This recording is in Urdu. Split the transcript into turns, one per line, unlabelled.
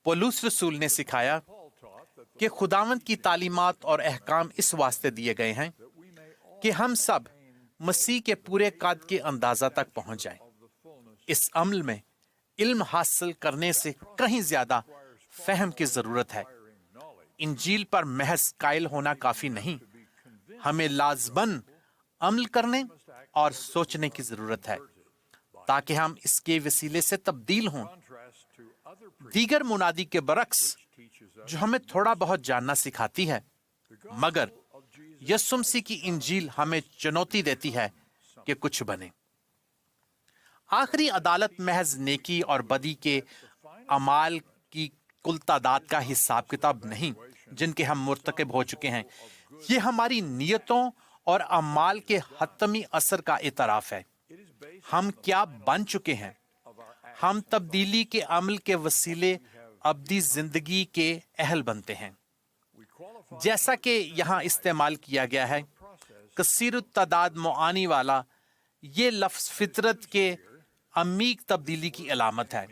پولس رسول نے سکھایا کہ خداوند کی تعلیمات اور احکام اس واسطے دیے گئے ہیں کہ ہم سب مسیح کے پورے قد کے اندازہ تک پہنچ جائیں۔ اس عمل میں علم حاصل کرنے سے کہیں زیادہ فہم کی ضرورت ہے۔ انجیل پر محض قائل ہونا کافی نہیں، ہمیں لازماً عمل کرنے اور سوچنے کی ضرورت ہے تاکہ ہم اس کے وسیلے سے تبدیل ہوں۔ دیگر منادی کے برعکس جو ہمیں تھوڑا بہت جاننا سکھاتی ہے، مگر یسوع مسیح کی انجیل ہمیں چنوتی دیتی ہے کہ کچھ بنے۔ آخری عدالت محض نیکی اور بدی کے اعمال کی کل تعداد کا حساب کتاب نہیں جن کے ہم مرتکب ہو چکے ہیں، یہ ہماری نیتوں اور اعمال کے حتمی اثر کا اعتراف ہے۔ ہم کیا بن چکے ہیں؟ ہم تبدیلی کے عمل کے وسیلے ابدی زندگی کے اہل بنتے ہیں۔ جیسا کہ یہاں استعمال کیا گیا ہے، کثیر التعداد معانی والا، یہ لفظ فطرت کے عمیق تبدیلی کی علامت ہے۔